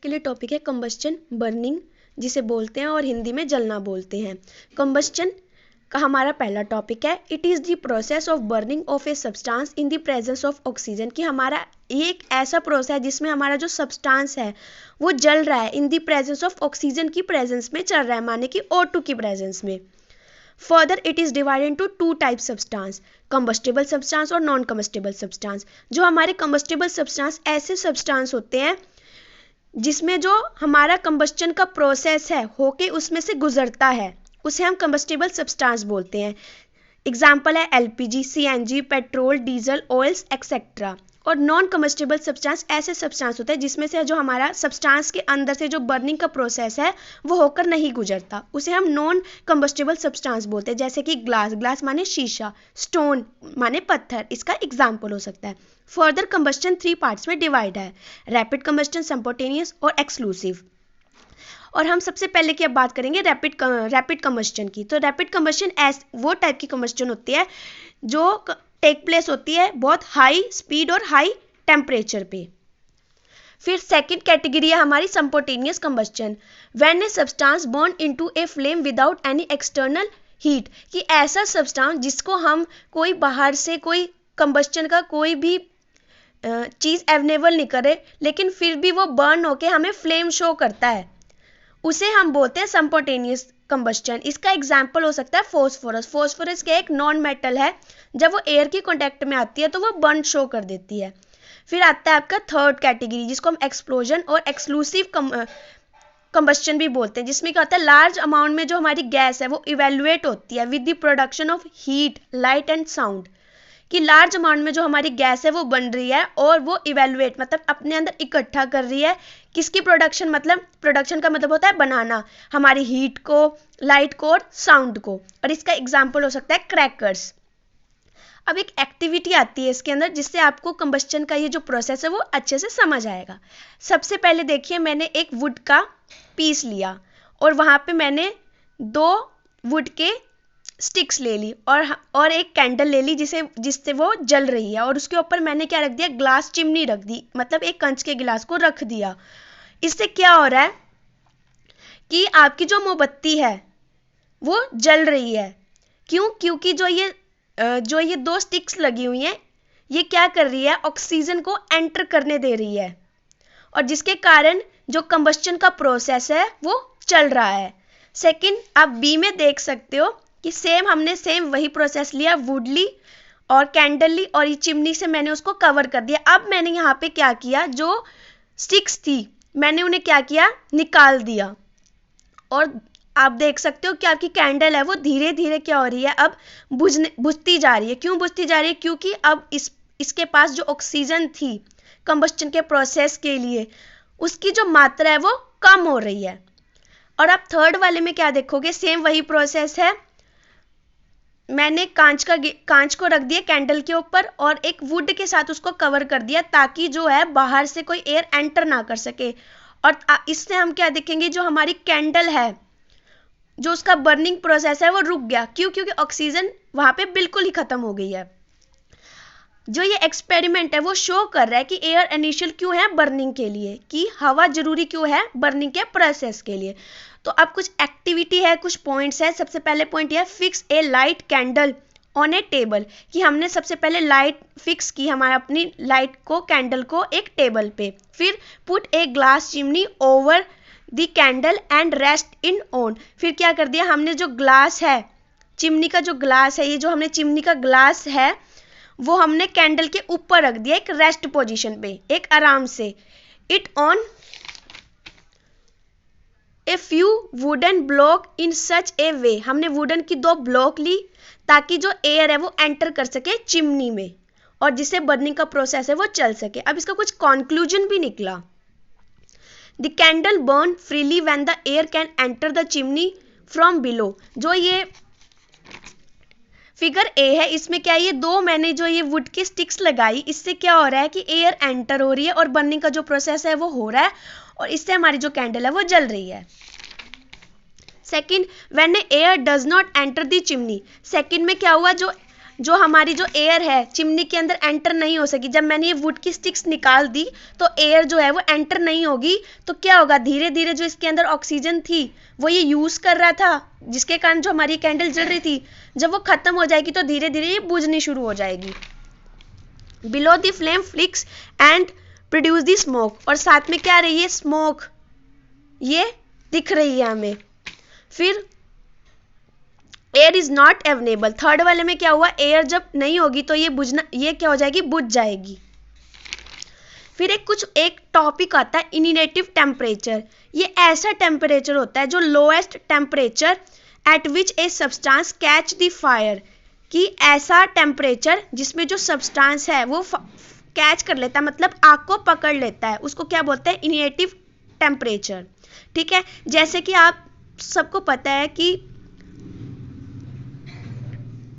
के लिए टॉपिक है कंबस्चन, बर्निंग जिसे बोलते हैं और हिंदी में जलना बोलते हैं। कंबस्चन का हमारा पहला टॉपिक है, it is the process of burning of a substance in the presence of oxygen. कि हमारा ये एक ऐसा प्रोसेस है जिसमें हमारा जो सब्सटेंस है वो जल रहा है in the presence of oxygen की प्रेजेंस में चल रहा है, माने कि O2 की प्रेजेंस में। Further it is divided into two type substance, combustible substance और नॉन कंबस्टेबल सब्सटेंस। जो हमारे कंबस्टेबल सब्सटेंस ऐसे सब्सटेंस होते हैं जिसमें जो हमारा कंबस्चन का प्रोसेस है होके उसमें से गुजरता है, उसे हम कंबस्टेबल सब्सटेंस बोलते हैं। एग्जाम्पल है LPG, CNG, petrol, diesel, oils etcetera. और नॉन कम्बस्टेबल सब्सटेंस ऐसे सब्सटेंस होते हैं जिसमें से जो हमारा सब्सटेंस के अंदर से जो बर्निंग का प्रोसेस है वो होकर नहीं गुजरता, उसे हम नॉन कम्बस्टेबल सब्सटेंस बोलते हैं। जैसे कि ग्लास माने शीशा, स्टोन माने पत्थर, इसका एग्जाम्पल हो सकता है। फर्दर कंबस्चन 3 पार्ट्स में डिवाइड है, रैपिड कंबस्चन, स्पॉन्टेनियस और एक्सक्लूसिव। और हम सबसे पहले की अब बात करेंगे रैपिड कंबस्चन की। तो रैपिड कंबस्चन वो टाइप की कंबस्चन होती है जो टेक प्लेस होती है बहुत हाई स्पीड और हाई टेम्परेचर पे। फिर सेकंड कैटेगरी है हमारी spontaneous combustion, when a substance burn into a flame without any external heat. कि ऐसा सब्सटेंस जिसको हम कोई बाहर से कोई कंबस्चन का कोई भी चीज़ अवेलेबल नहीं करे लेकिन फिर भी वो बर्न होके हमें फ्लेम शो करता है, उसे हम बोलते हैं स्पॉन्टेनियस कंबस्चन। इसका एग्जाम्पल हो सकता है फॉस्फोरस। फॉस्फोरस का एक नॉन मेटल है, जब वो एयर के कांटेक्ट में आती है तो वो बर्न शो कर देती है। फिर आता है आपका थर्ड कैटेगरी जिसको हम एक्सप्लोजन और एक्सक्लूसिव कंबस्चन भी बोलते हैं, जिसमें क्या होता है लार्ज अमाउंट में जो हमारी गैस है वो इवेल्युएट होती है with the production of heat, light and sound. कि लार्ज अमाउंट में जो हमारी गैस है वो बन रही है और वो इवेल्युएट मतलब अपने अंदर इकट्ठा कर रही है किसकी प्रोडक्शन, मतलब प्रोडक्शन का मतलब होता है बनाना, हमारी हीट को, लाइट को और साउंड को। और इसका एग्जाम्पल हो सकता है क्रैकर्स। अब एक एक्टिविटी आती है इसके अंदर जिससे आपको कंबस्चन का ये जो प्रोसेस है वो अच्छे से समझ आएगा। सबसे पहले देखिए, मैंने एक वुड का पीस लिया और वहाँ पे मैंने 2 वुड के स्टिक्स ले ली और एक कैंडल ले ली जिससे वो जल रही है, और उसके ऊपर मैंने क्या रख दिया, ग्लास चिमनी रख दी, मतलब एक कंच के गिलास को रख दिया। इससे क्या हो रहा है कि आपकी जो मोमबत्ती है वो जल रही है। क्यों? क्योंकि जो ये 2 स्टिक्स लगी हुई हैं ये क्या कर रही है, ऑक्सीजन को एंटर करने दे रही है, और जिसके कारण जो कंबस्चन का प्रोसेस है वो चल रहा है। सेकंड, आप बी में देख सकते हो कि हमने वही प्रोसेस लिया, वुड ली और कैंडल ली और ये चिमनी से मैंने उसको कवर कर दिया। अब मैंने यहाँ पे क्या किया, जो स्टिक्स थी मैंने उन्हें क्या किया, निकाल दिया। और आप देख सकते हो कि आपकी कैंडल है वो धीरे धीरे क्या हो रही है, अब बुझती जा रही है। क्यों बुझती जा रही है? क्योंकि अब इसके पास जो ऑक्सीजन थी कंबस्चन के प्रोसेस के लिए उसकी जो मात्रा है वो कम हो रही है। और आप थर्ड वाले में क्या देखोगे, सेम वही प्रोसेस है। मैंने कांच को रख दिया कैंडल के ऊपर और एक वुड के साथ उसको कवर कर दिया ताकि जो है बाहर से कोई एयर एंटर ना कर सके। और इससे हम क्या देखेंगे, जो हमारी कैंडल है जो उसका बर्निंग प्रोसेस है वो रुक गया। क्यों? क्योंकि ऑक्सीजन वहां पे बिल्कुल ही खत्म हो गई है। जो ये एक्सपेरिमेंट है वो शो कर रहा है कि एयर इनिशियल क्यों है बर्निंग के लिए, कि हवा जरूरी क्यों है बर्निंग के प्रोसेस के लिए। तो अब कुछ एक्टिविटी है, कुछ पॉइंट्स है। सबसे पहले पॉइंट है, fix a light candle on A table. कि हमने सबसे पहले लाइट फिक्स की, हमारा अपनी लाइट को, कैंडल को एक टेबल पे। फिर put a glass chimney over the candle and rest in on. फिर क्या कर दिया, हमने जो ग्लास है, चिमनी का जो ग्लास है, ये जो हमने चिमनी का ग्लास है वो हमने कैंडल के ऊपर रख दिया एक रेस्ट पोजीशन पे, एक आराम से। It on a few wooden block in such a way. हमने वुडन की 2 ब्लॉक ली ताकि जो एयर है वो एंटर कर सके चिमनी में और जिससे बर्निंग का प्रोसेस है वो चल सके। अब इसका कुछ कंक्लूजन भी निकला। The candle burn freely when the air can enter the chimney from below. जो ये फिगर ए है, इसमें क्या है, ये 2 मैंने जो ये वुड की स्टिक्स लगाई, इससे क्या हो रहा है कि एयर एंटर हो रही है और बर्निंग का जो प्रोसेस है वो हो रहा है और इससे हमारी जो कैंडल है वो जल रही है। Second, when air does not enter the chimney. Second में क्या हुआ, जो जो हमारी जो एयर है चिमनी के अंदर एंटर नहीं हो सकी। जब मैंने ये वुड की स्टिक्स निकाल दी तो एयर जो है वो एंटर नहीं होगी, तो क्या होगा, धीरे धीरे जो इसके अंदर ऑक्सीजन थी वो ये यूज कर रहा था, जिसके कारण जो हमारी कैंडल जल रही थी, जब वो खत्म हो जाएगी तो धीरे धीरे ये बुझनी शुरू हो जाएगी। Below the flame flix and produce the smoke, और साथ में क्या रही है, स्मोक, ये दिख रही है हमें। फिर air is not available, third वाले में क्या हुआ, एयर जब नहीं होगी तो ये बुझना, ये क्या हो जाएगी, बुझ जाएगी। फिर एक टॉपिक आता है इनिनेटिव टेम्परेचर। ये ऐसा टेम्परेचर होता है जो lowest temperature at which a substance catch the fire, कि ऐसा टेम्परेचर जिसमें जो सब्सटेंस है वो कैच कर लेता है, मतलब आग को पकड़ लेता है, उसको क्या बोलते हैं, इनिनेटिव टेम्परेचर। ठीक है, जैसे कि आप सबको पता है कि